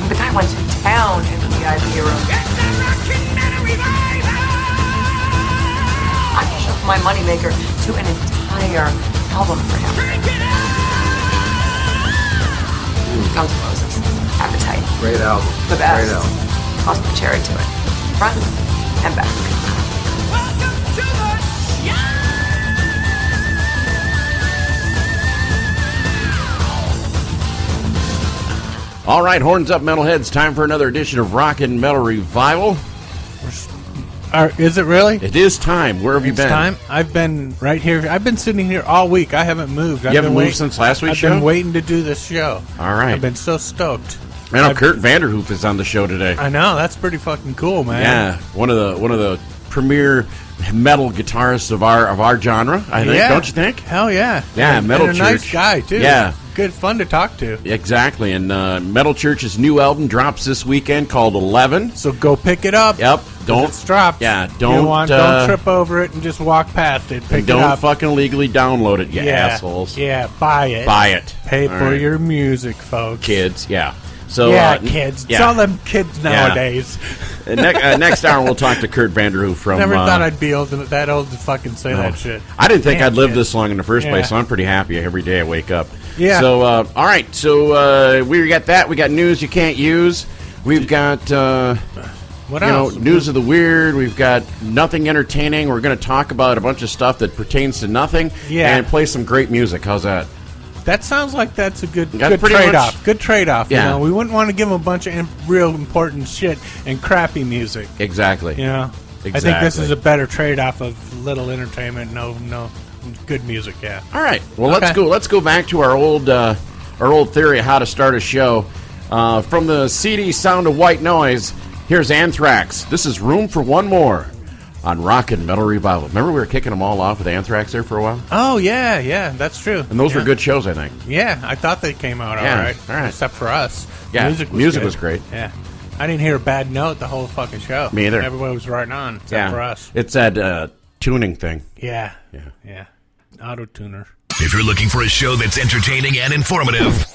The guy went to town in the VIP room. I shoved my moneymaker to an entire album for him. Guns N' Roses. Appetite. Great album. The best. Great album. Toss the cherry to it. Front and back. Welcome to the show! All right, horns up, metalheads. Time for another edition of Rockin' Metal Revival. Is it really? It is time. Where have you been? It's time. I've been right here. I've been sitting here all week. I haven't moved. You haven't moved since last week's show? I've been waiting to do this show. All right. I've been so stoked. I know Kurdt Vanderhoof is on the show today. I know. That's pretty fucking cool, man. Yeah, one of the premier metal guitarists of our genre, I think. Don't you think? Hell yeah. Yeah, Metal and a Church. nice guy, too. Yeah. Good fun to talk to. Exactly. And Metal Church's new album drops this weekend called 11. So go pick it up. Yep. Don't. It's dropped. Yeah, don't trip over it and just walk past it. Pick it don't up. fucking legally download it, you assholes. Yeah, buy it. Buy it. Pay All for right. your music, folks. Kids, yeah. So, kids. Yeah. It's all them kids nowadays. Next hour, we'll talk to Kurdt Vanderhoof from... Never thought I'd be that old to fucking say that shit. I didn't think I'd live kids. this long in the first place, so I'm pretty happy every day I wake up. Yeah. So, all right. So, we got that. We got news you can't use. We've got... What else? News of the weird. We've got nothing entertaining. We're going to talk about a bunch of stuff that pertains to nothing. Yeah. And play some great music. How's that? That sounds like that's a good pretty trade-off. much- Good trade-off. Yeah. You know, we wouldn't want to give them a bunch of real important shit and crappy music. Exactly. You know, I think this is a better trade-off of little entertainment. No, good music. Yeah. All right. Well, Okay. let's go back to our old theory of how to start a show. From the CD Sound of White Noise, here's Anthrax. This is Room for One More on Rockin' Metal Revival. Remember we were kicking them all off with Anthrax there for a while? Oh yeah, that's true. And those were good shows, I think. Yeah, I thought they came out all right. Except for us. Yeah, music music good. was great. Yeah, I didn't hear a bad note the whole fucking show. Me either. Everybody was right on except for us. It's that tuning thing. Yeah. Auto tuner. If you're looking for a show that's entertaining and informative,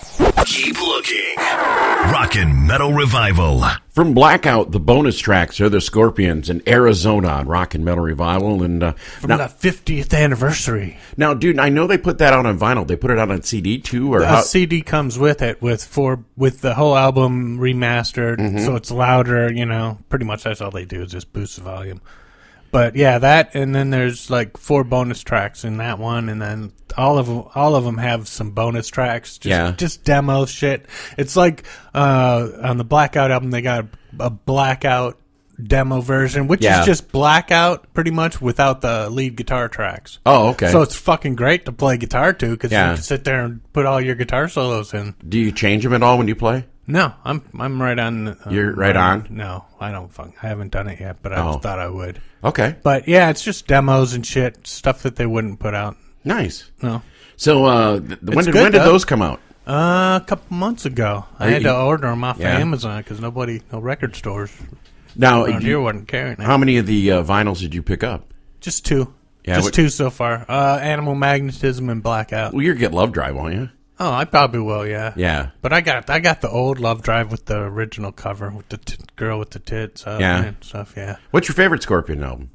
keep looking. Rockin' Metal Revival. From Blackout, the bonus tracks are the Scorpions in Arizona on Rockin' Metal Revival. And From the 50th anniversary. Now, dude, I know they put that out on vinyl. They put it out on CD too, or A CD comes with it with the whole album remastered, so it's louder. You know, pretty much that's all they do is just boost the volume. But yeah, that, and then there's like 4 bonus tracks in that one, and then all of them have some bonus tracks. Just demo shit. It's like on the Blackout album, they got a Blackout demo version, which is just Blackout pretty much without the lead guitar tracks. Oh, okay. So it's fucking great to play guitar to because you can sit there and put all your guitar solos in. Do you change them at all when you play? No, I'm right on. You're right on? No, I don't. I haven't done it yet, but I just thought I would. Okay. But yeah, it's just demos and shit, stuff that they wouldn't put out. Nice. No. So when did those come out? A couple months ago. I had to order them off of Amazon because no record stores around here wasn't carrying it. How many of the vinyls did you pick up? Just 2. Yeah, just 2 so far. Animal Magnetism and Blackout. Well, you'll get Love Drive, won't you? Oh, I probably will, yeah. Yeah. But I got the old Love Drive with the original cover with the girl with the tits and stuff, yeah. What's your favorite Scorpion album?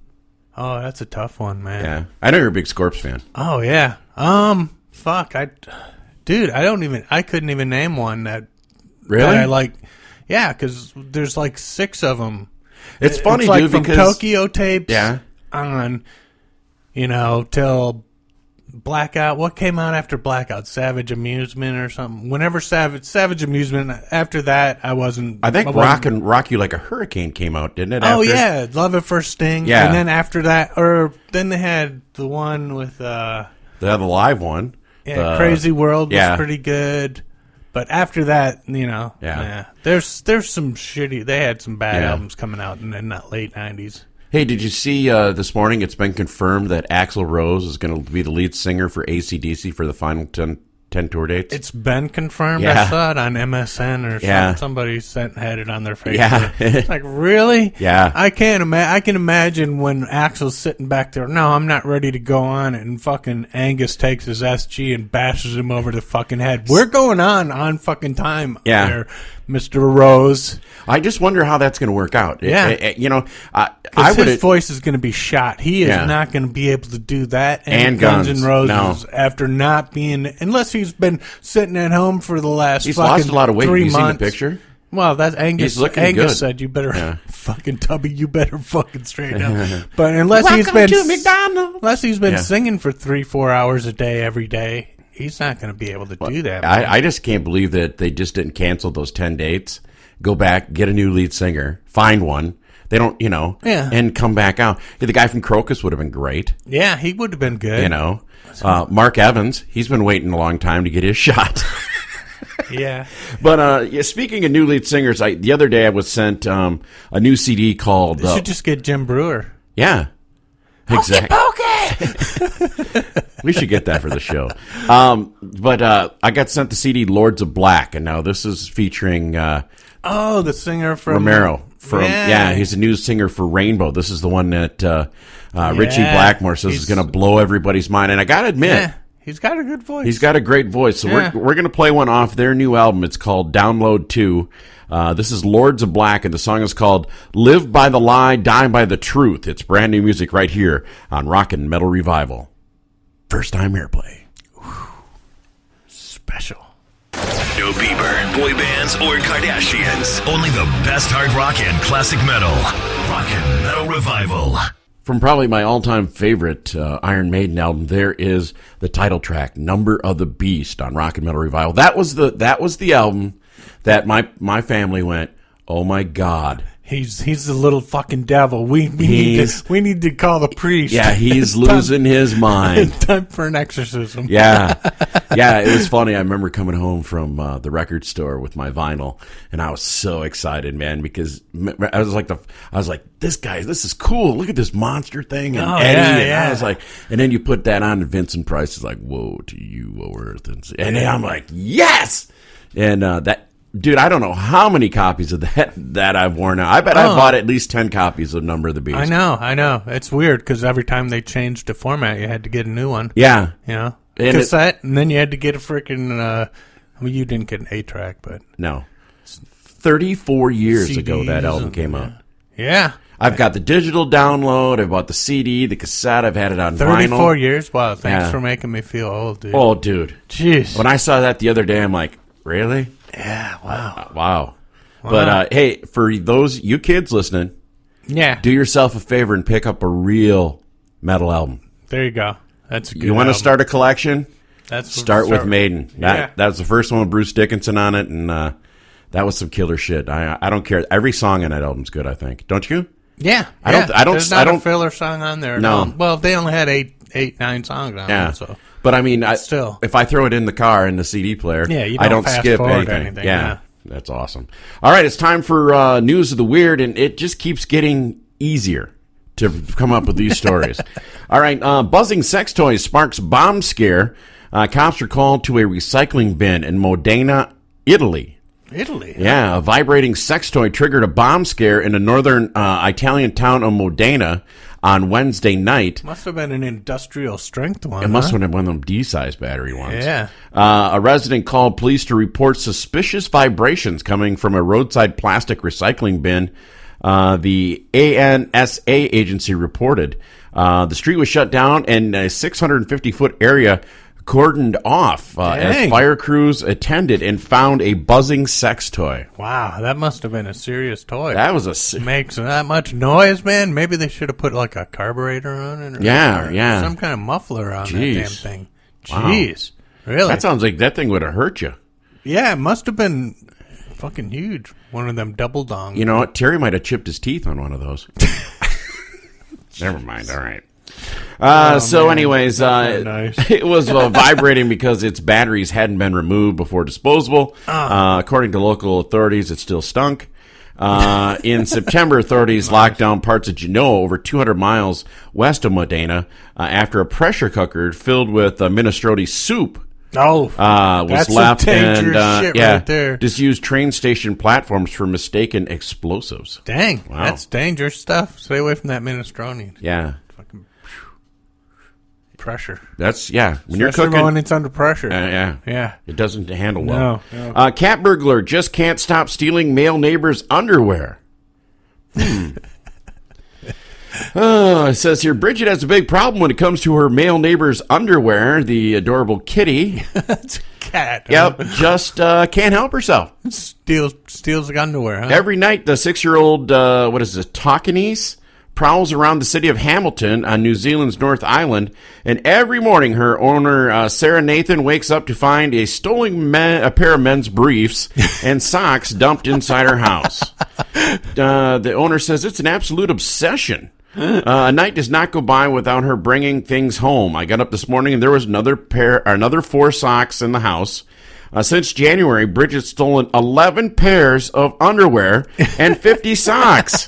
Oh, that's a tough one, man. Yeah. I know you're a big Scorps fan. Oh, yeah. Fuck. I couldn't even name one that Really? that I like. Yeah, because there's like 6 of them. It's funny, like dude, from because Tokyo Tapes on, till Blackout. What came out after Blackout? Savage Amusement or something? Whenever Savage Amusement, after that, I wasn't... I think Rock You Like a Hurricane came out, didn't it? Oh, after? yeah. Love at First Sting. Yeah. And then after that, then they had the one with... They had the live one. Yeah, Crazy World was pretty good. But after that, there's some shitty... They had some bad albums coming out in the late 90s. Hey, did you see this morning it's been confirmed that Axl Rose is going to be the lead singer for AC/DC for the final 10 tour dates? It's been confirmed? Yeah. I saw it on MSN or something. Somebody had it on their Facebook. Yeah. Like, really? Yeah. I can imagine when Axl's sitting back there, no, I'm not ready to go on, and fucking Angus takes his SG and bashes him over the fucking head. We're going on fucking time. Yeah. There. Mr. Rose. I just wonder how that's going to work out. Yeah. His voice is going to be shot. He is not going to be able to do that. And Guns Guns. N' Roses No. after not being, unless he's been sitting at home for the last He's fucking lost a lot of weight. 3 Have you seen the months. picture? Well, that's Angus. He's looking Angus good. said you better fucking Tubby, you better fucking straighten up. But Welcome to McDonald's. unless he's been singing for 3-4 hours a day every day, he's not going to be able to do that. I just can't believe that they just didn't cancel those 10 dates. Go back, get a new lead singer, find one. They don't, and come back out. Hey, the guy from Crocus would have been great. Yeah, he would have been good. Mark Evans, he's been waiting a long time to get his shot. Yeah. But speaking of new lead singers, the other day I was sent a new CD called... You should just get Jim Brewer. Yeah. Exactly. We should get that for the show. But I got sent the CD Lords of Black, and now this is featuring... the singer from... Romero. He's a new singer for Rainbow. This is the one that Richie Blackmore says is going to blow everybody's mind. And I got to admit... He's got a good voice. He's got a great voice. So we're going to play one off their new album. It's called Download 2. This is Lords of Black, and the song is called Live by the Lie, Die by the Truth. It's brand new music right here on Rockin' Metal Revival. First time airplay. Special. No Bieber, boy bands, or Kardashians. Only the best hard rock and classic metal. Rockin' Metal Revival. From probably my all-time favorite Iron Maiden album, there is the title track, "Number of the Beast" on Rockin' Metal Revival. That was the album that my family went, "Oh my God, he's the little fucking devil. We need to call the priest." Yeah, he's losing his mind. Time for an exorcism. Yeah, it was funny. I remember coming home from the record store with my vinyl, and I was so excited, man, because I was like, this is cool. Look at this monster thing, and Eddie. And I was like, and then you put that on, and Vincent Price is like, "Woe to you, O Earth," and then I'm like, yes, and that. Dude, I don't know how many copies of that I've worn out. I bet I bought at least 10 copies of Number of the Beast. I know. It's weird because every time they changed the format, you had to get a new one. Yeah. Cassette, and then you had to get a freaking... you didn't get an 8-track, but... No. 34 years CDs ago that album came out. Yeah. I've got the digital download. I bought the CD, the cassette. I've had it on 34 vinyl. years? Wow, thanks for making me feel old, dude. Oh, dude. Jeez. When I saw that the other day, I'm like, really? Yeah, wow. Wow. But, hey, for those you kids listening, do yourself a favor and pick up a real metal album. There you go. That's a good You want to album. start a collection? Start with Maiden. Yeah. That was the first one with Bruce Dickinson on it, and that was some killer shit. I don't care. Every song on that album's good, I think. Don't you? Yeah. There's not a filler song on there. No. Well, they only had 9 songs on it, so... But I mean, still, if I throw it in the car in the CD player, I don't skip anything. Yeah, that's awesome. All right, it's time for News of the Weird, and it just keeps getting easier to come up with these stories. All right, buzzing sex toys sparks bomb scare. Cops are called to a recycling bin in Modena, Italy. Yeah, a vibrating sex toy triggered a bomb scare in the northern Italian town of Modena on Wednesday night. Must have been an industrial strength one. It must have been one of them D-size battery ones. Yeah. A resident called police to report suspicious vibrations coming from a roadside plastic recycling bin. The ANSA agency reported. The street was shut down and a 650-foot area cordoned off as fire crews attended and found a buzzing sex toy. Wow, that must have been a serious toy. That was makes that much noise, man. Maybe they should have put like a carburetor on it, or some kind of muffler on that damn thing. Jeez, really? That sounds like that thing would have hurt you. Yeah, it must have been fucking huge. One of them double dongs. You know what? Terry might have chipped his teeth on one of those. Never mind. All right. Anyways, nice. It was vibrating because its batteries hadn't been removed before disposal. According to local authorities, it still stunk. In September, authorities locked down parts of Genoa, over 200 miles west of Modena, after a pressure cooker filled with minestrone soup was left, and right there. Disused train station platforms for mistaken explosives. Dang, that's dangerous stuff. Stay away from that minestrone. Yeah. pressure. That's, yeah. When you're Especially cooking. when it's under pressure. Yeah. It doesn't handle well. No. Cat burglar just can't stop stealing male neighbor's underwear. It says here, Bridget has a big problem when it comes to her male neighbor's underwear. The adorable kitty. It's a cat. Yep, just can't help herself. Steals the underwear, huh? Every night, the 6-year-old, Taukanese, prowls around the city of Hamilton on New Zealand's North Island, and every morning her owner, Sarah Nathan, wakes up to find a stolen a pair of men's briefs and socks dumped inside her house. The owner says it's an absolute obsession. A night does not go by without her bringing things home. I got up this morning and there was another 4 socks in the house. Since January, Bridget's stolen 11 pairs of underwear and 50 socks.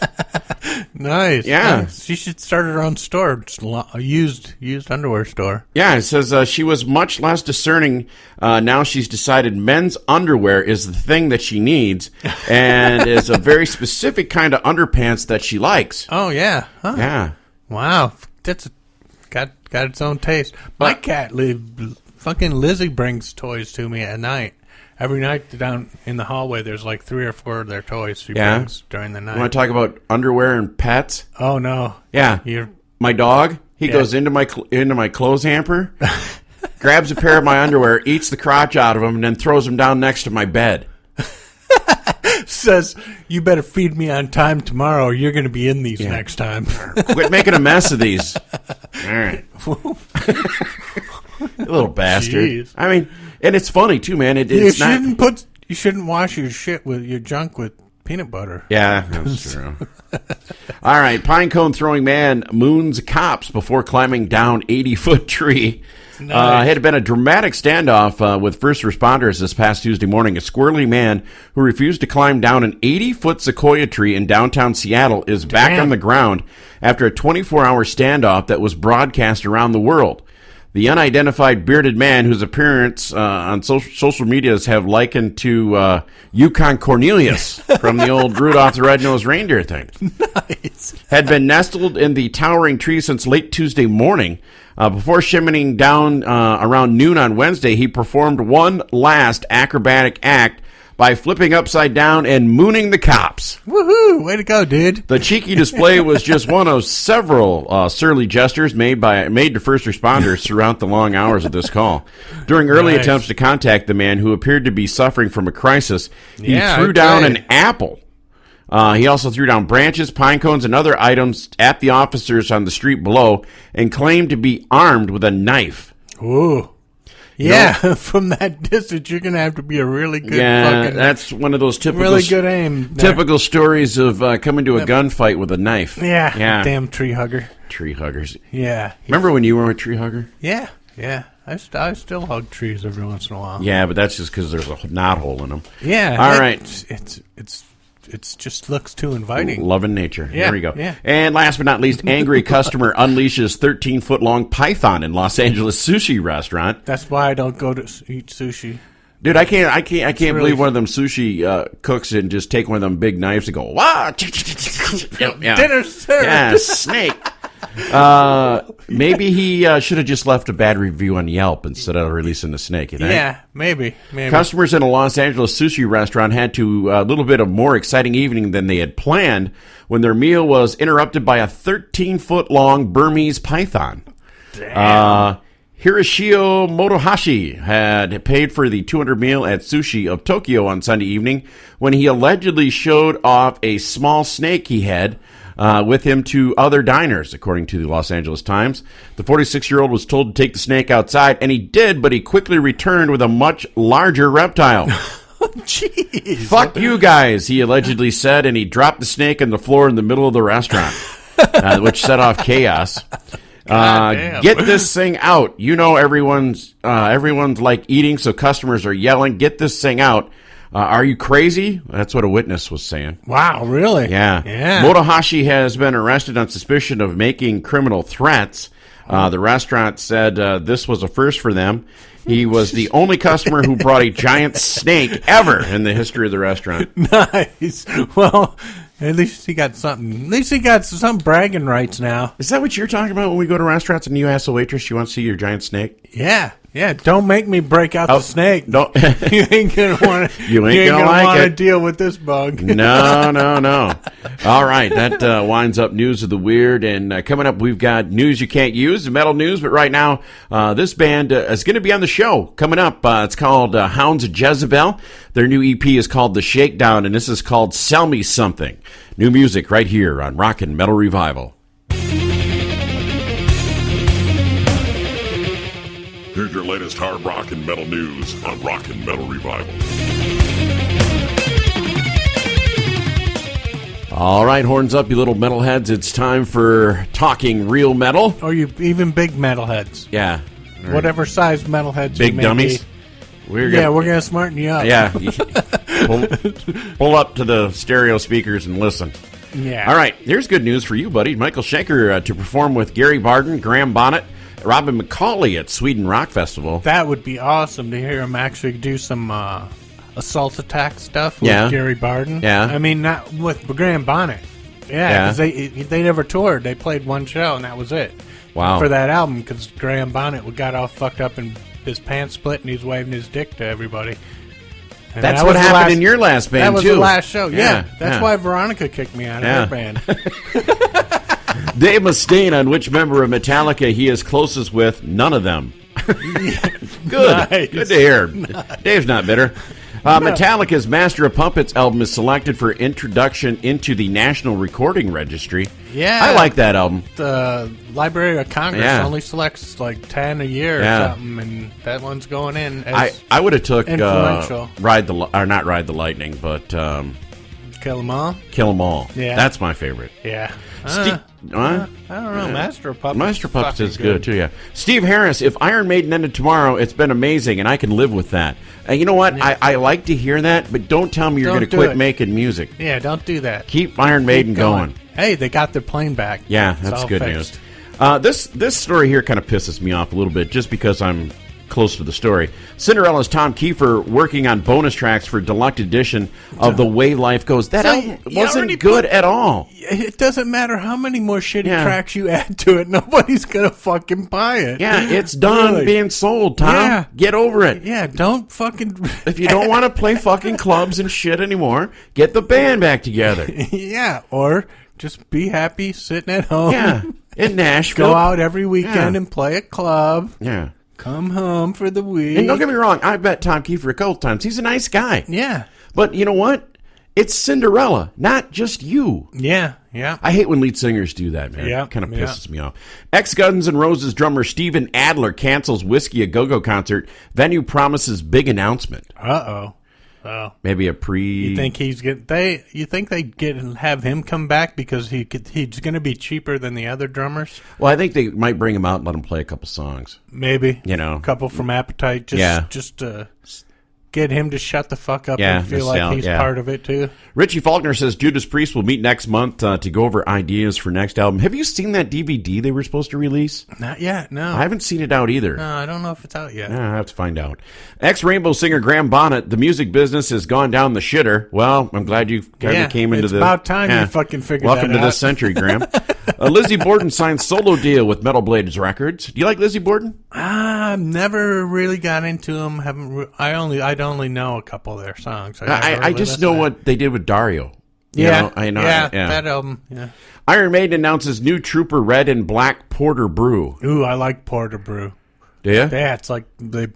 Nice. Yeah. Nice. She should start her own store, a used underwear store. Yeah, it says she was much less discerning. Now she's decided men's underwear is the thing that she needs and is a very specific kind of underpants that she likes. Oh, yeah. Huh. Yeah. Wow. That's got its own taste. My cat fucking Lizzie brings toys to me at night. Every night down in the hallway, there's like 3 or 4 of their toys she brings during the night. You want to talk about underwear and pets? Oh, no. Yeah. My dog, he goes into my clothes hamper, grabs a pair of my underwear, eats the crotch out of them, and then throws them down next to my bed. Says, you better feed me on time tomorrow or you're going to be in these next time. Quit making a mess of these. All right. You little bastard. Jeez. I mean, and it's funny too, man. You shouldn't wash your junk with peanut butter. Yeah, that's true. All right, pinecone throwing man moons cops before climbing down 80-foot tree. Nice. It had been a dramatic standoff with first responders this past Tuesday morning. A squirrely man who refused to climb down an 80-foot sequoia tree in downtown Seattle is back on the ground after a 24-hour standoff that was broadcast around the world. The unidentified bearded man, whose appearance on social medias have likened to Yukon Cornelius from the old Rudolph the Red-Nosed Reindeer thing, had been nestled in the towering tree since late Tuesday morning. Before shimmying down around noon on Wednesday, he performed one last acrobatic act by flipping upside down and mooning the cops. Woohoo! Way to go, dude. The cheeky display was just one of several surly gestures made to first responders throughout the long hours of this call. During early attempts to contact the man, who appeared to be suffering from a crisis, he threw down an apple. He also threw down branches, pine cones, and other items at the officers on the street below and claimed to be armed with a knife. Ooh. Yeah, from that distance, you're going to have to be a really good fucking... that's one of those typical... Really good aim. Typical stories of coming to a gunfight with a knife. Yeah. Damn tree hugger. Tree huggers. Yeah. Remember when you were a tree hugger? Yeah. I still hug trees every once in a while. Yeah, but that's just because there's a knot hole in them. Yeah. All right. It's just looks too inviting. Love in nature. Yeah, There we go. yeah. And last but not least, angry customer unleashes 13-foot-long python in Los Angeles sushi restaurant. That's why I don't go to eat sushi. Dude, I can't believe one of them sushi cooks and just take one of them big knives and go, wow, Dinner served. Yeah, snake. Maybe he should have just left a bad review on Yelp instead of releasing the snake. You think? Yeah, maybe. Customers in a Los Angeles sushi restaurant had to a little bit of more exciting evening than they had planned when their meal was interrupted by a 13-foot-long Burmese python. Damn. Hiroshio Motohashi had paid for the 200 meal at Sushi of Tokyo on Sunday evening when he allegedly showed off a small snake he had with him to other diners, according to the Los Angeles Times. The 46-year-old was told to take the snake outside, and he did, but he quickly returned with a much larger reptile. Jeez. Fuck you guys, he allegedly said, and he dropped the snake on the floor in the middle of the restaurant, which set off chaos. Get this thing out. You know everyone's like eating, so customers are yelling, get this thing out. Are you crazy? That's what a witness was saying. Wow, really? Yeah. Motohashi has been arrested on suspicion of making criminal threats. The restaurant said this was a first for them. He was the only customer who brought a giant snake ever in the history of the restaurant. Nice. Well, At least he got something. At least he got some bragging rights now. Is that what you're talking about when we go to restaurants and you ask the waitress you want to see your giant snake? Yeah. Don't make me break out the snake. No, You ain't gonna want to. You ain't gonna like want to it. deal with this bug. No. All right, that winds up news of the weird. And coming up, we've got news you can't use, metal news. But right now, this band is going to be on the show coming up. It's called Hounds of Jezebel. Their new EP is called The Shakedown, and this is called Sell Me Something. New music right here on Rockin' Metal Revival. Here's your latest hard rock and metal news on Rockin' Metal Revival. All right, horns up, you little metalheads. It's time for Talking Real Metal. Or you even big metalheads. Yeah. Whatever size metalheads Big you may dummies. be. We're We're going to smarten you up. Yeah. Pull up to the stereo speakers and listen. Yeah. All right, here's good news for you, buddy. Michael Schenker to perform with Gary Barden, Graham Bonnet, Robin McCauley at Sweden Rock Festival. That would be awesome to hear him actually do some assault attack stuff with Gary Barden. Yeah. I mean, not with Graham Bonnet. Yeah, because they never toured. They played one show, and that was it. Wow. For that album, because Graham Bonnet got all fucked up and his pants split, and he's waving his dick to everybody. And That's that what was the happened last- in your last band, That was too. the last show. Yeah. That's yeah. why Veronica kicked me out of her band. Dave Mustaine, on which member of Metallica he is closest with? None of them. Good. Nice. Good to hear. Dave's not bitter. Metallica's Master of Puppets album is selected for introduction into the National Recording Registry. Yeah. I like that album. The Library of Congress Yeah. only selects like 10 a year Yeah. or something, and that one's going in as I would have took influential. not Ride the Lightning, but Kill 'Em All. Kill 'Em All. Yeah. That's my favorite. Yeah. Steve, I don't know. Master of Puppets. Master of Puppets fucking is good too. Yeah. Steve Harris, if Iron Maiden ended tomorrow, it's been amazing, and I can live with that. And you know what? Yeah. I like to hear that, but don't tell me you're Don't going to do quit it. making music. Yeah, don't do that. Keep Iron Maiden Keep going. Hey, they got their plane back. Yeah, It's that's all good fixed. news. This story here kind of pisses me off a little bit, just because I'm close to the story. Cinderella's Tom Kiefer working on bonus tracks for Deluxe Edition of The Way Life Goes. That So, album you wasn't already good put- at all. It doesn't matter how many more shitty Yeah. tracks you add to it. Nobody's going to fucking buy it. Yeah, it's done Really. being sold, Tom. Yeah. Get over it. Yeah, don't fucking... If you don't want to play fucking clubs and shit anymore, get the band back together. Yeah, or just be happy sitting at home. Yeah, in Nashville. Go out every weekend Yeah. and play a club. Yeah. Come home for the week. And don't get me wrong, I've met Tom Kiefer a couple times. He's a nice guy. Yeah. But you know what? It's Cinderella, not just you. Yeah. Yeah. I hate when lead singers do that, man. Yeah, It kind of yeah. pisses me off. Ex-Guns N' Roses drummer Steven Adler cancels Whiskey A Go-Go concert. Venue promises big announcement. Uh-oh. Oh. Maybe a You think he's You think they have him come back because he's going to be cheaper than the other drummers? Well, I think they might bring him out and let him play a couple songs. Maybe. You know. A couple from Appetite. Just to get him to shut the fuck up Yeah, and feel the like sound, he's yeah. part of it too. Richie Faulkner says Judas Priest will meet next month to go over ideas for next album. Have you seen that DVD they were supposed to release? Not yet. No. I haven't seen it out either. No, I don't know if it's out yet. I have to find out. Ex-Rainbow singer Graham Bonnet, the music business has gone down the shitter. Well, I'm glad you kind of came into it's the... about time you fucking figured Welcome that to out. this century, Graham. Lizzie Borden signed solo deal with Metal Blades Records. Do you like Lizzie Borden? I've never really got into them. I'd only know a couple of their songs. I just know what they did with Dario. You Yeah, know, I know. yeah, that album. Yeah. Iron Maiden announces new Trooper Red and Black Porter Brew. Ooh, I like Porter Brew. Do you? Yeah, it's like they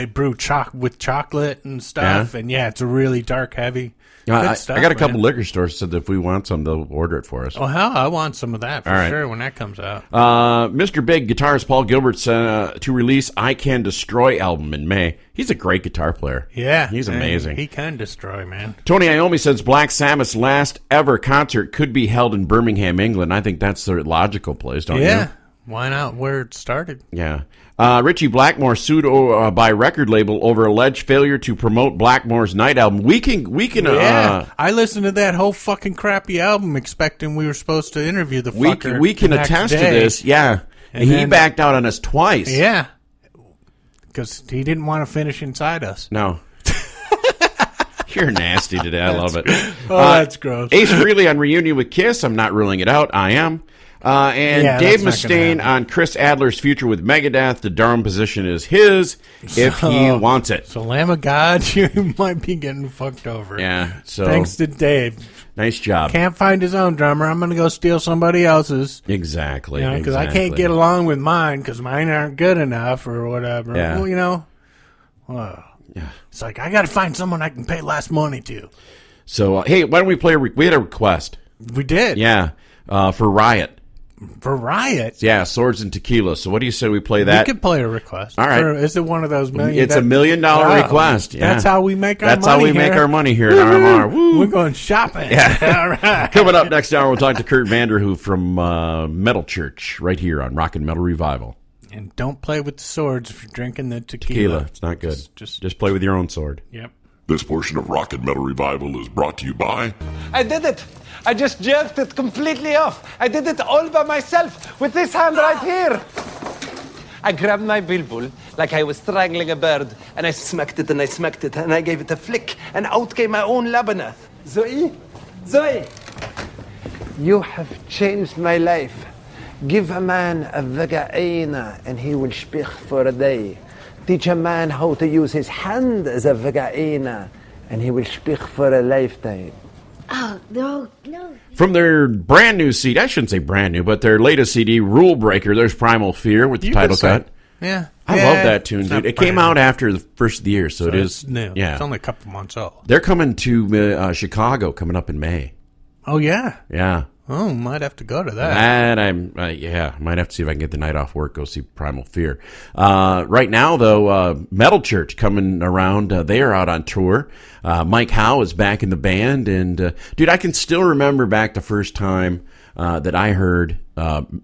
brew with chocolate and stuff, and it's a really dark, heavy. I Good stuff, got a couple man. liquor stores said that if we want some, they'll order it for us. Oh hell, I want some of that for All right. sure when that comes out. Mr. Big guitarist Paul Gilbert to release I Can Destroy album in May. He's a great guitar player. Yeah, He's man, amazing. He can destroy, man. Tony Iommi says Black Sabbath's last ever concert could be held in Birmingham, England. I think that's the logical place, don't you? Yeah, why not? Where it started. Yeah. Richie Blackmore sued by record label over alleged failure to promote Blackmore's Night album. We can. I listened to that whole fucking crappy album expecting we were supposed to interview the fucker. We can the next attest to day. this. Yeah. And he then- backed out on us twice. Yeah, because he didn't want to finish inside us. No. You're nasty today. I love it. Oh, that's gross. Ace Frehley on reunion with Kiss. I'm not ruling it out. I am. And Yeah, Dave that's not gonna Mustaine happen. on Chris Adler's future with Megadeth. The Durham position is his if he wants it. So, Lamb of God, you might be getting fucked over. Yeah. So Thanks to Dave. nice job. Can't find his own drummer. I'm going to go steal somebody else's. Exactly. Because I can't get along with mine because mine aren't good enough or whatever. Yeah. Well, Yeah. it's like I got to find someone I can pay less money to. So hey, why don't we play? We had a request. We did. Yeah. For Riot. For Riot. Yeah. Swords and Tequila. So what do you say we play that? We could play a request. All right. Is it one of those million? It's a $1 million request. Yeah. That's how we make our That's money how we here. make our money here at RMR. Woo. We're going shopping. Yeah. All right. Coming up next hour, we'll talk to Kurdt Vanderhoof from Metal Church right here on Rock and Metal Revival. And don't play with the swords if you're drinking the Tequila. It's not good. Just play with your own sword. Yep. This portion of Rock and Metal Revival is brought to you by I did it. I just jerked it completely off. I did it all by myself with this hand right here. I grabbed my bilbul like I was strangling a bird, and I smacked it and I smacked it, and I gave it a flick, and out came my own Labyrinth. Zoe, you have changed my life. Give a man a vagina and he will speak for a day. Teach a man how to use his hand as a vagina and he will speak for a lifetime. Oh, no. From their brand new CD, I shouldn't say brand new, but their latest CD, Rule Breaker, there's Primal Fear with the title cut. Yeah. I love that tune, dude. It came out after the first of the year, so it is It's new. Yeah. It's only a couple months old. They're coming to Chicago coming up in May. Oh, yeah. Yeah. Oh, might have to go to that. That might have to see if I can get the night off work, go see Primal Fear. Right now, though, Metal Church coming around. They are out on tour. Mike Howe is back in the band. And, dude, I can still remember back the first time that I heard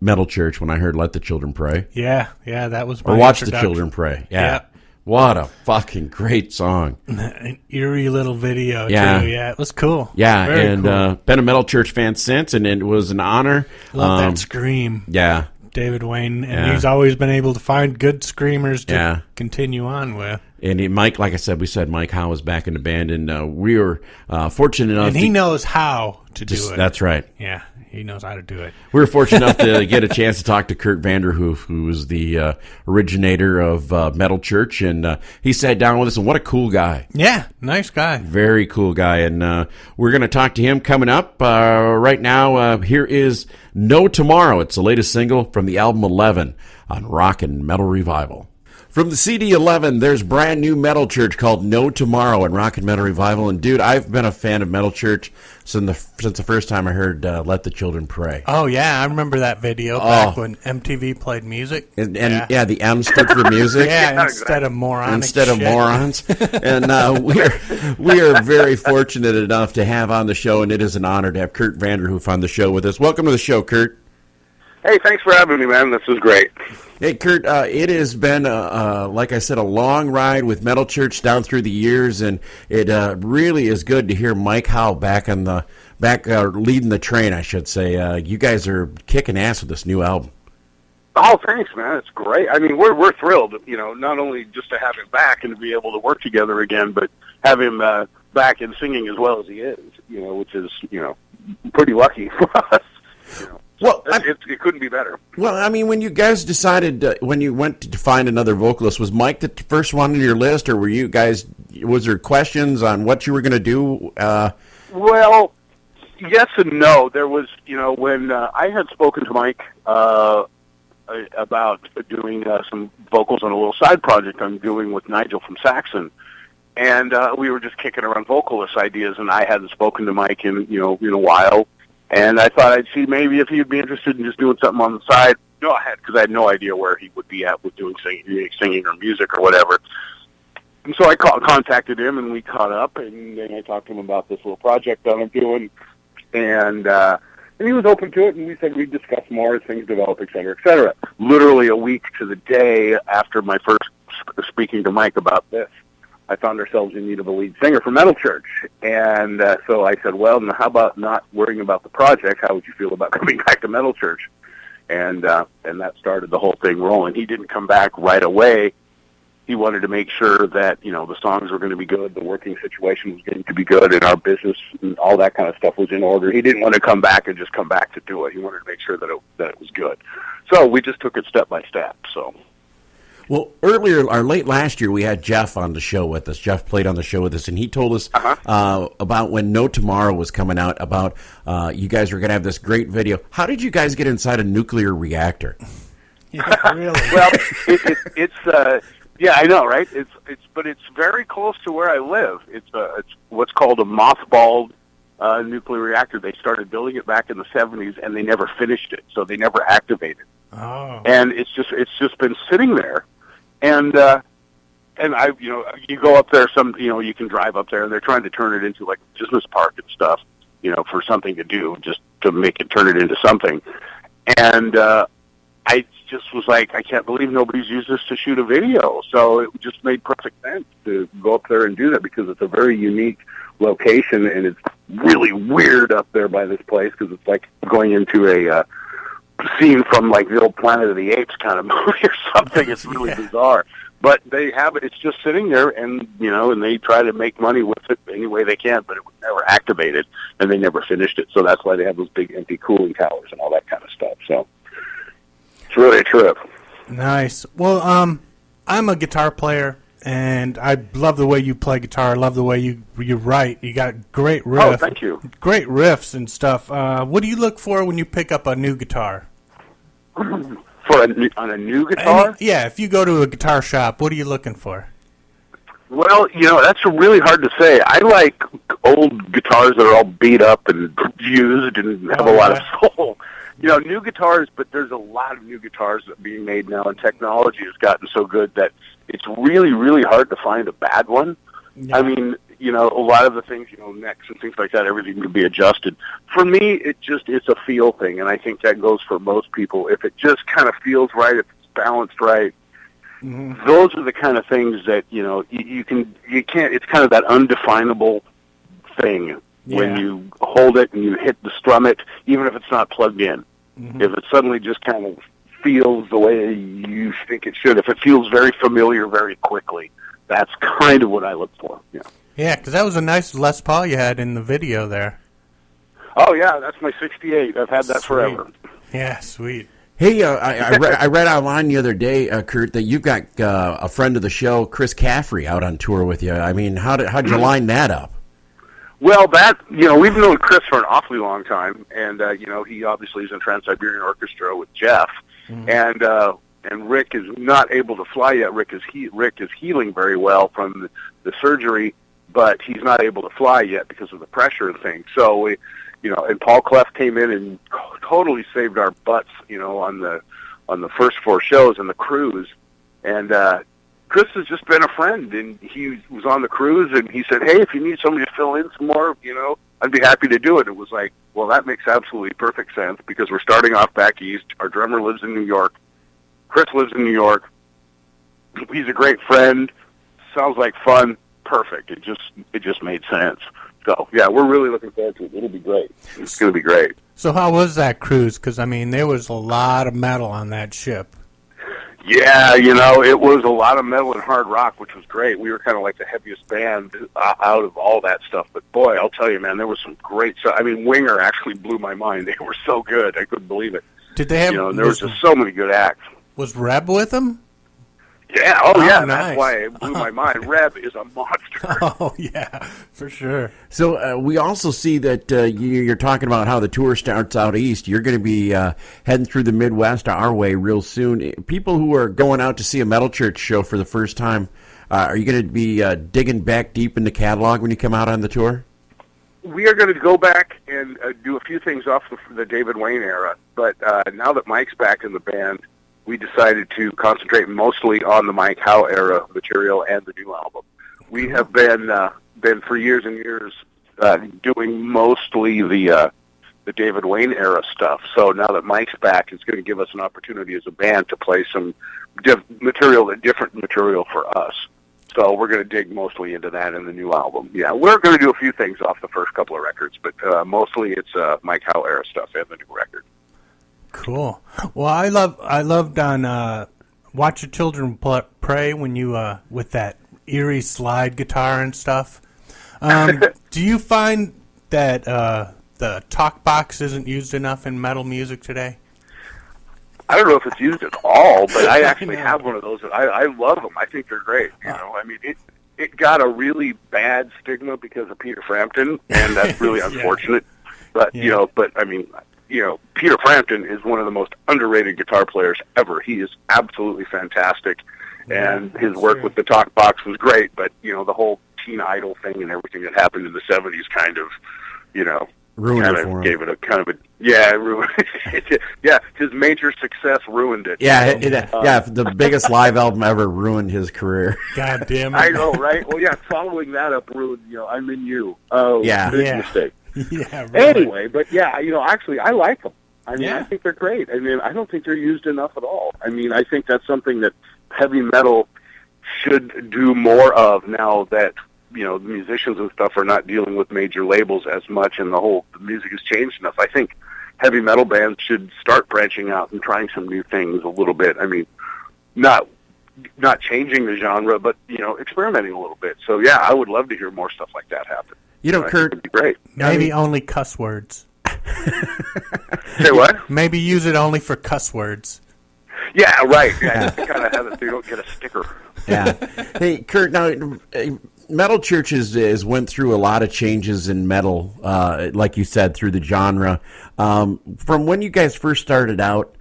Metal Church when I heard Let the Children Pray. Yeah, that was Or my Watch the introduction. Children Pray. Yeah. Yeah. What a fucking great song. An eerie little video, Yeah. too. Yeah, it was cool. Yeah, Very and cool. been a Metal Church fan since, and it was an honor. Love that scream. Yeah. David Wayne, and Yeah. he's always been able to find good screamers to Yeah. continue on with. And Mike, like I said, Mike Howe is back in the band, and we were fortunate enough And he knows how to do it. That's right. Yeah, he knows how to do it. We were fortunate enough to get a chance to talk to Kurdt Vanderhoof, who was the originator of Metal Church, and he sat down with us, and what a cool guy. Yeah, nice guy. Very cool guy, and we're going to talk to him coming up. Right now, here is No Tomorrow. It's the latest single from the album 11 on Rock and Metal Revival. From the CD 11, there's brand new Metal Church called No Tomorrow in Rock and Metal Revival. And, dude, I've been a fan of Metal Church since the first time I heard Let the Children Pray. Oh, yeah, I remember that video back when MTV played music. And the M stood for music. Yeah, instead of moronic Instead of shit. morons. And we are very fortunate enough to have on the show, and it is an honor to have Kurdt Vanderhoof on the show with us. Welcome to the show, Kurdt. Hey, thanks for having me, man. This is great. Hey, Kurdt, it has been, like I said, a long ride with Metal Church down through the years, and it really is good to hear Mike Howe back leading the train, I should say. You guys are kicking ass with this new album. Oh, thanks, man. It's great. I mean, we're thrilled, not only just to have him back and to be able to work together again, but have him back and singing as well as he is, which is, pretty lucky for us. Well, it couldn't be better. Well, I mean, when you guys decided, when you went to find another vocalist, was Mike the first one on your list, or was there questions on what you were going to do? Well, yes and no. There was, when I had spoken to Mike about doing some vocals on a little side project I'm doing with Nigel from Saxon, and we were just kicking around vocalist ideas, and I hadn't spoken to Mike in a while. And I thought I'd see maybe if he'd be interested in just doing something on the side. Because I had no idea where he would be at with doing singing or music or whatever. And so I contacted him, and we caught up, and then I talked to him about this little project that I'm doing. And he was open to it, and we said we'd discuss more as things develop, et cetera, et cetera. Literally a week to the day after my first speaking to Mike about this, I found ourselves in need of a lead singer for Metal Church. And so I said, well, now how about not worrying about the project? How would you feel about coming back to Metal Church? And that started the whole thing rolling. He didn't come back right away, he wanted to make sure that, the songs were going to be good, the working situation was going to be good, and our business and all that kind of stuff was in order. He didn't want to come back and just come back to do it. He wanted to make sure that it was good. So we just took it step by step. So. Well, earlier, or late last year, we had Jeff on the show with us. Jeff played on the show with us, and he told us about when No Tomorrow was coming out, about you guys were going to have this great video. How did you guys get inside a nuclear reactor? Yeah, really? Well, it's yeah, I know, right? But it's very close to where I live. It's what's called a mothballed nuclear reactor. They started building it back in the 70s, and they never finished it, so they never activated. Oh. And it's just been sitting there, and I, you go up there. You can drive up there, and they're trying to turn it into like a business park and stuff, for something to do, just to turn it into something. And I just was like, I can't believe nobody's used this to shoot a video. So it just made perfect sense to go up there and do that, because it's a very unique location, and it's really weird up there by this place, because it's like going into a scene from like the old Planet of the Apes kind of movie or something. It's really bizarre. But they have it. It's just sitting there, and and they try to make money with it any way they can, but it was never activated, and they never finished it. So that's why they have those big empty cooling towers and all that kind of stuff. So it's really a trip. Nice. Well, I'm a guitar player, and I love the way you play guitar. I love the way you write. You got great riffs. Oh, thank you. Great riffs and stuff. What do you look for when you pick up a new guitar? On a new guitar? If you go to a guitar shop, what are you looking for? Well, that's really hard to say. I like old guitars that are all beat up and used and have a lot of soul. New guitars, but there's a lot of new guitars that are being made now, and technology has gotten so good that it's really, really hard to find a bad one. Yeah. I mean, a lot of the things, necks and things like that, everything can be adjusted. For me, it's a feel thing, and I think that goes for most people. If it just kind of feels right, if it's balanced right, those are the kind of things that, you can't, it's kind of that undefinable thing when you hold it and you hit the strum it, even if it's not plugged in. If it suddenly just kind of feels the way you think it should, if it feels very familiar very quickly, that's kind of what I look for. Yeah, because that was a nice Les Paul you had in the video there. Oh, yeah, that's my 68. I've had that forever. Yeah, sweet. Hey, I read online the other day, Kurt, that you've got a friend of the show, Chris Caffrey, out on tour with you. I mean, how'd you line that up? Well, we've known Chris for an awfully long time, and, he obviously is in Trans-Siberian Orchestra with Jeff, and Rick is not able to fly yet. Rick is healing very well from the surgery, but he's not able to fly yet because of the pressure and things. So and Paul Clef came in and totally saved our butts, on the first 4 shows and the cruise. And Chris has just been a friend, and he was on the cruise, and he said, hey, if you need somebody to fill in some more, I'd be happy to do it. It was like, well, that makes absolutely perfect sense, because we're starting off back east. Our drummer lives in New York. Chris lives in New York. He's a great friend. Sounds like fun. Perfect. It just made sense. So, yeah, we're really looking forward to it. It'll be great. It's going to be great. So how was that cruise? Because, there was a lot of metal on that ship. Yeah, it was a lot of metal and hard rock, which was great. We were kind of like the heaviest band out of all that stuff. But, boy, I'll tell you, man, there was some great stuff. Winger actually blew my mind. They were so good. I couldn't believe it. Did they have... and there was just so many good acts. Was Reb with them? Yeah, yeah, nice. That's why it blew my mind. Reb is a monster. Oh, yeah, for sure. So we also see that you're talking about how the tour starts out east. You're going to be heading through the Midwest our way real soon. People who are going out to see a Metal Church show for the first time, are you going to be digging back deep in the catalog when you come out on the tour? We are going to go back and do a few things off the David Wayne era, but now that Mike's back in the band, we decided to concentrate mostly on the Mike Howe era material and the new album. We have been for years and years doing mostly the David Wayne era stuff. So now that Mike's back, it's going to give us an opportunity as a band to play some different material for us. So we're going to dig mostly into that in the new album. Yeah, we're going to do a few things off the first couple of records, but mostly it's Mike Howe era stuff and the new record. Cool. Well, I loved on Watch Your Children Pray when you with that eerie slide guitar and stuff. Do you find that the talk box isn't used enough in metal music today? I don't know if it's used at all, but I actually have one of those. I love them. I think they're great. I mean, it got a really bad stigma because of Peter Frampton, and that's really unfortunate. But I mean, Peter Frampton is one of the most underrated guitar players ever. He is absolutely fantastic, and his work with the talk box was great. But the whole teen idol thing and everything that happened in the '70s kind of, ruined it for him. Gave it a kind of a ruined it. His major success ruined it. The biggest live album ever ruined his career. God damn it! I know, right? Well, following that up ruined. I'm in you. Oh, big mistake. Yeah. Really. Anyway, but actually, I like them. I mean, I think they're great. I mean, I don't think they're used enough at all. I mean, I think that's something that heavy metal should do more of now that the musicians and stuff are not dealing with major labels as much, and the music has changed enough. I think heavy metal bands should start branching out and trying some new things a little bit. I mean, not changing the genre, but experimenting a little bit. So I would love to hear more stuff like that happen. Kurt, it'd be great. Maybe only cuss words. Say what? Maybe use it only for cuss words. Yeah, right. Yeah, just to kind of have it so you don't get a sticker. Yeah. Hey, Kurt, now, Metal Church has went through a lot of changes in metal, like you said, through the genre. From when you guys first started out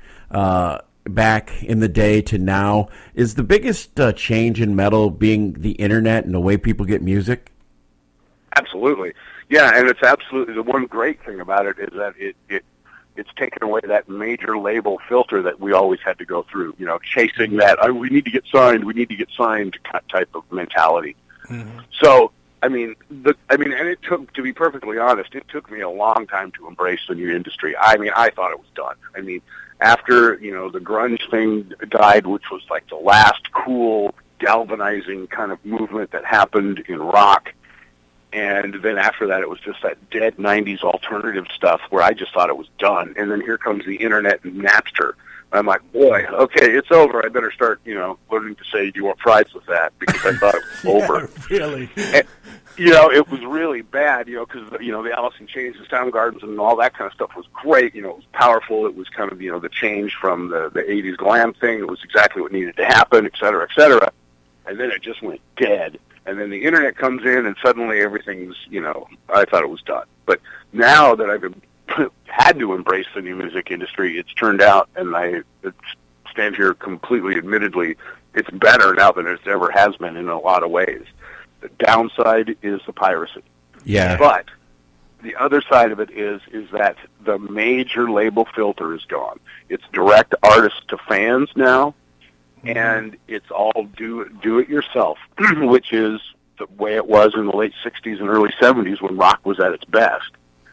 back in the day to now, is the biggest change in metal being the internet and the way people get music? Absolutely. Yeah, and it's absolutely the one great thing about it is that it's taken away that major label filter that we always had to go through, chasing that, we need to get signed type of mentality. Mm-hmm. So, and it took, to be perfectly honest, it took me a long time to embrace the new industry. I mean, I thought it was done. I mean, after, the grunge thing died, which was like the last cool, galvanizing kind of movement that happened in rock, and then after that, it was just that dead 90s alternative stuff where I just thought it was done. And then here comes the internet and Napster. I'm like, boy, okay, it's over. I better start, learning to say, do you want fries with that? Because I thought it was over. Really? And, it was really bad, because, the Alice in Chains and Soundgardens and all that kind of stuff was great. It was powerful. It was kind of, the change from the 80s glam thing. It was exactly what needed to happen, et cetera, et cetera. And then it just went dead. And then the internet comes in, and suddenly everything's, I thought it was done. But now that I've had to embrace the new music industry, it's turned out, and I stand here completely admittedly, it's better now than it ever has been in a lot of ways. The downside is the piracy. Yeah. But the other side of it is that the major label filter is gone. It's direct artist to fans now. And it's all do it yourself, which is the way it was in the late 60s and early 70s when rock was at its best.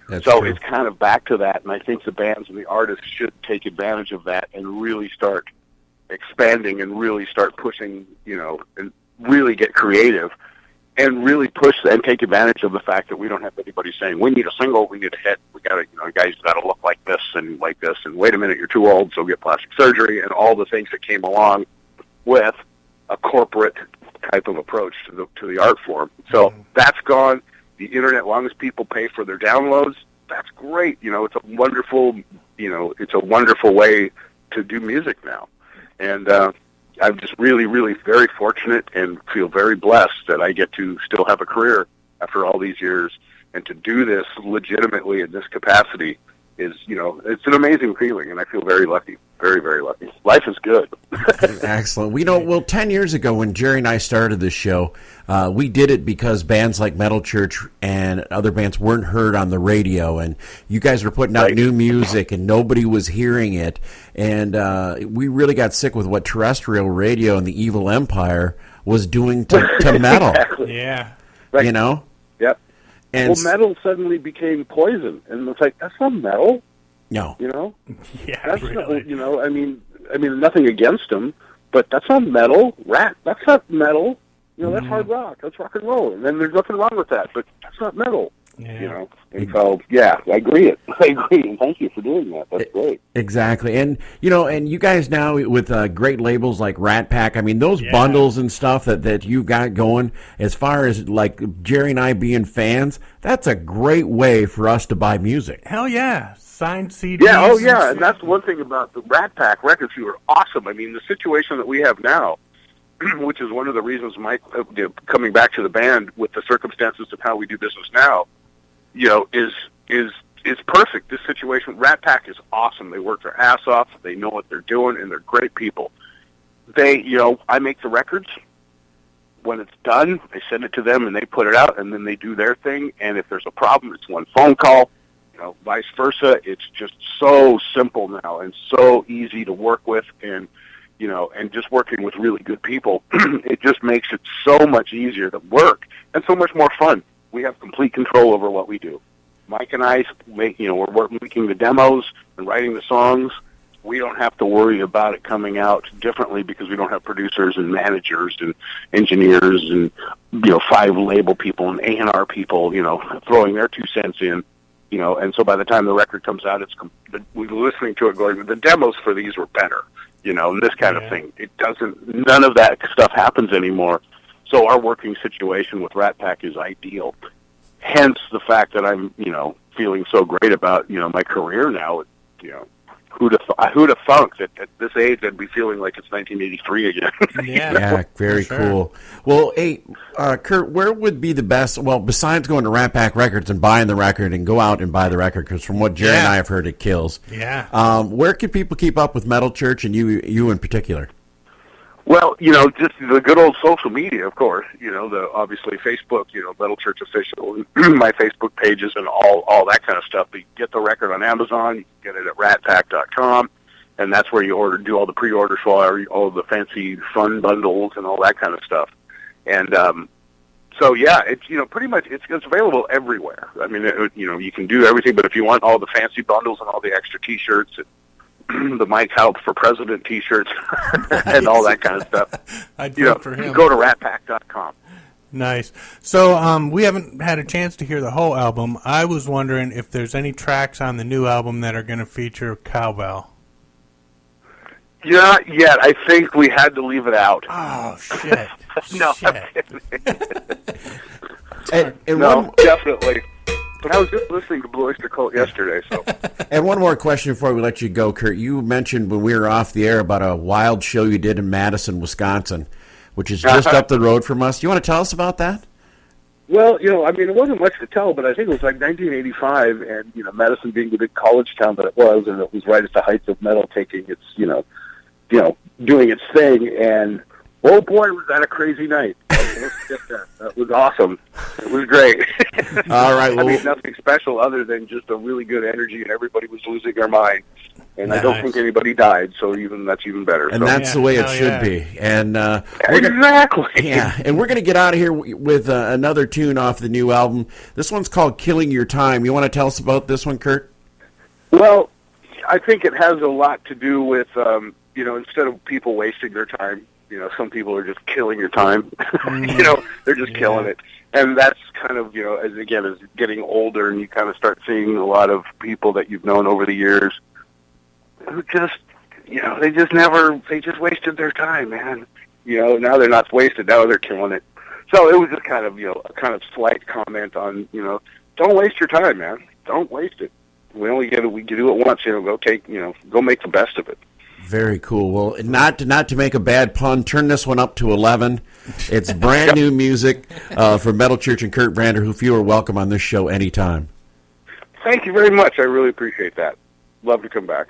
That's so true. It's kind of back to that, and I think the bands and the artists should take advantage of that and really start expanding and really start pushing, and really get creative and really push and take advantage of the fact that we don't have anybody saying, we need a single, we need a hit, we got to, guys got to look like this, and wait a minute, you're too old, so get plastic surgery, and all the things that came along with a corporate type of approach to the art form. So that's gone. The internet, as long as people pay for their downloads, that's great. It's a wonderful way to do music now. And I'm just really, really very fortunate and feel very blessed that I get to still have a career after all these years, and to do this legitimately in this capacity is, it's an amazing feeling, and I feel very lucky. Very, very lucky. Life is good. Excellent. 10 years ago when Jerry and I started this show, we did it because bands like Metal Church and other bands weren't heard on the radio, and you guys were putting out new music and nobody was hearing it, and we really got sick with what terrestrial radio and the evil empire was doing to metal. Exactly. Yeah. Right. Yep. And metal suddenly became poison, and it's like, that's not metal. No. Yeah, that's really. not, I mean, nothing against them, but that's not metal. That's not metal. That's hard rock. That's rock and roll. And then there's nothing wrong with that, but that's not metal. Yeah. You know, and so I agree. I agree, and thank you for doing that. That's great. Exactly, and and you guys now with great labels like Rat Pack. I mean, those bundles and stuff that you got going. As far as like Jerry and I being fans, that's a great way for us to buy music. Hell yeah, signed CDs. Yeah, and that's one thing about the Rat Pack records. You are awesome. I mean, the situation that we have now, which is one of the reasons Mike coming back to the band with the circumstances of how we do business now. Is perfect. This situation, Rat Pack is awesome. They work their ass off. They know what they're doing, and they're great people. They, I make the records. When it's done, I send it to them, and they put it out, and then they do their thing. And if there's a problem, it's one phone call. Vice versa. It's just so simple now, and so easy to work with, and and just working with really good people, it just makes it so much easier to work and so much more fun. We have complete control over what we do. Mike and I we're making the demos and writing the songs. We don't have to worry about it coming out differently because we don't have producers and managers and engineers and 5 label people and A&R people, throwing their 2 cents in, and so by the time the record comes out, we're listening to it going, the demos for these were better, and this kind of thing. None of that stuff happens anymore. So our working situation with Rat Pack is ideal. Hence the fact that I'm, feeling so great about, my career now. Who'd have thunk that at this age I'd be feeling like it's 1983 again. Yeah, very cool. Well, hey, Kurt, where would be the best? Well, besides going to Rat Pack Records and buying the record, and go out and buy the record, because from what Jerry and I have heard, it kills. Yeah. Where can people keep up with Metal Church and you in particular? Well, just the good old social media, of course. Obviously Facebook, Metal Church Official, and my Facebook pages and all that kind of stuff. But you get the record on Amazon, you can get it at ratpack.com, and that's where you do all the pre-orders for all the fancy fun bundles and all that kind of stuff. And so it's pretty much it's available everywhere. I mean, you can do everything, but if you want all the fancy bundles and all the extra T-shirts, the Mike Howe for President T-shirts and all that kind of stuff. I'd vote for him. Go to ratpack.com. Nice. So we haven't had a chance to hear the whole album. I was wondering if there's any tracks on the new album that are going to feature cowbell. Not yet. I think we had to leave it out. Oh, shit. No, and definitely. But I was just listening to Blue Oyster Cult yesterday, so. And one more question before we let you go, Kurt. You mentioned when we were off the air about a wild show you did in Madison, Wisconsin, which is just up the road from us. Do you want to tell us about that? Well, it wasn't much to tell, but I think it was like 1985, and, Madison being the big college town that it was, and it was right at the height of metal taking its, doing its thing, and oh boy, was that a crazy night. That was awesome. It was great. All right. Well, nothing special other than just a really good energy, and everybody was losing their mind. And I don't think anybody died, so that's even better. And that's the way it should be. And exactly. And we're going to get out of here with another tune off the new album. This one's called Killing Your Time. You want to tell us about this one, Kurt? Well, I think it has a lot to do with, instead of people wasting their time, some people are just killing your time. They're just killing it. And that's kind of, as getting older and you kind of start seeing a lot of people that you've known over the years who just, they just wasted their time, man. Now they're not wasted, now they're killing it. So it was just kind of, a kind of slight comment on, don't waste your time, man. Don't waste it. We do it once, go make the best of it. Very cool. Well, not to make a bad pun, turn this one up to 11. It's brand new music from Metal Church and Kurdt Vanderhoof. You are welcome on this show anytime. Thank you very much. I really appreciate that. Love to come back.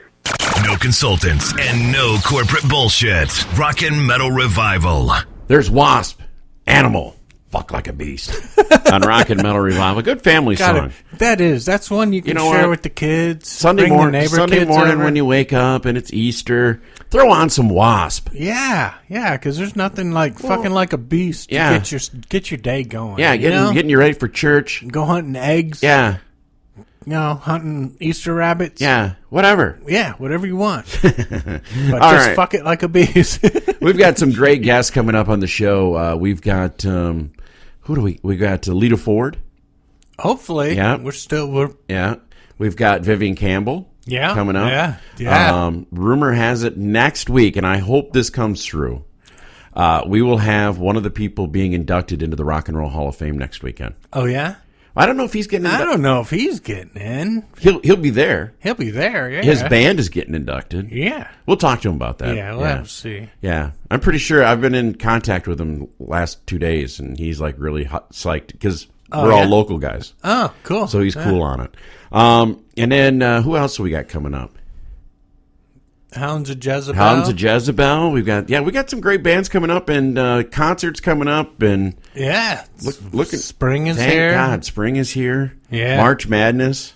No consultants and no corporate bullshit. Rockin' Metal Revival. There's Wasp, Animal, Fuck Like a Beast on Rockin' Metal Revival. Good family song. That's one you can share with the kids. Sunday morning when you wake up and it's Easter, throw on some Wasp. Yeah, because there's nothing like fucking like a beast to get your day going. Yeah, getting you ready for church. Go hunting eggs. Yeah. Hunting Easter rabbits. Yeah, whatever. Yeah, whatever you want. But fuck it like a beast. We've got some great guests coming up on the show. We've got... who do we got? Lita Ford. Hopefully. Yeah. We're Yeah. We've got Vivian Campbell coming up. Yeah. Rumor has it next week, and I hope this comes through. We will have one of the people being inducted into the Rock and Roll Hall of Fame next weekend. Oh, yeah? I don't know if he's getting I don't know if he's getting in. He'll be there. He'll be there, yeah. His band is getting inducted. Yeah. We'll talk to him about that. Yeah, we'll have to see. Yeah. I'm pretty sure I've been in contact with him last 2 days, and he's like really psyched because we're all local guys. Oh, cool. So he's cool on it. And then who else do we got coming up? Hounds of Jezebel. Hounds of Jezebel. We got some great bands coming up and concerts coming up and spring is thank here. God, spring is here. Yeah. March Madness.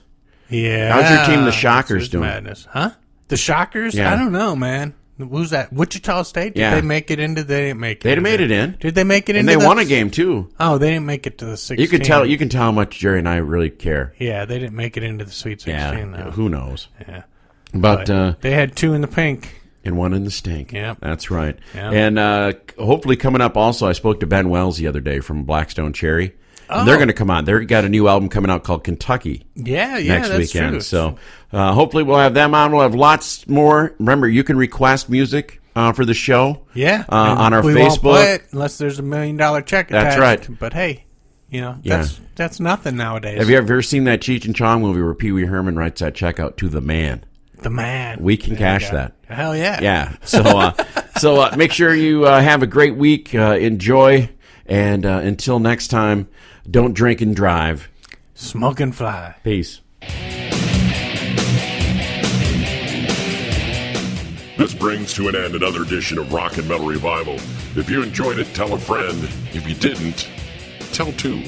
Yeah. How's your team, the Shockers, doing? Madness, huh? The Shockers? Yeah. I don't know, man. Who's that? Wichita State? Did they make it into? They didn't make it. They'd have made it in. Did they make it and into? And they won a game too. Oh, they didn't make it to the 16. You can tell how much Jerry and I really care. Yeah, they didn't make it into the Sweet 16. Yeah, though. who knows? Yeah, but they had 2 in the pink. And 1 in the stink. Yeah. That's right. Yep. And hopefully coming up also, I spoke to Ben Wells the other day from Blackstone Cherry. Oh. And they're going to come on. They've got a new album coming out called Kentucky. Next that's weekend. True. So hopefully we'll have them on. We'll have lots more. Remember, you can request music for the show. Yeah. On our we Facebook. Won't play it unless there's $1 million check attached. That's right. But hey, that's nothing nowadays. Have you ever seen that Cheech and Chong movie where Pee Wee Herman writes that check out to the man? The man. We can cash that. Hell yeah. Yeah. So make sure you have a great week. Enjoy. And until next time, don't drink and drive. Smoke and fly. Peace. This brings to an end another edition of Rock and Metal Revival. If you enjoyed it, tell a friend. If you didn't, tell 2.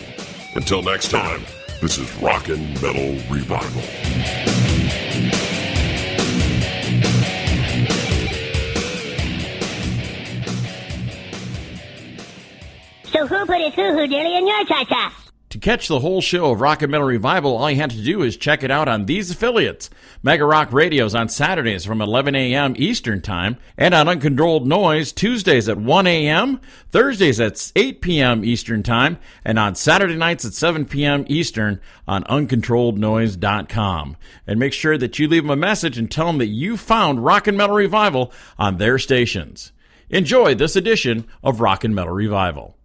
Until next time, this is Rock and Metal Revival. So who put his hoo-hoo dilly in your cha-cha? To catch the whole show of Rock and Metal Revival, all you have to do is check it out on these affiliates. Megarock Radios on Saturdays from 11 a.m. Eastern Time, and on Uncontrolled Noize Tuesdays at 1 a.m., Thursdays at 8 p.m. Eastern Time, and on Saturday nights at 7 p.m. Eastern on UncontrolledNoise.com. And make sure that you leave them a message and tell them that you found Rock and Metal Revival on their stations. Enjoy this edition of Rock and Metal Revival.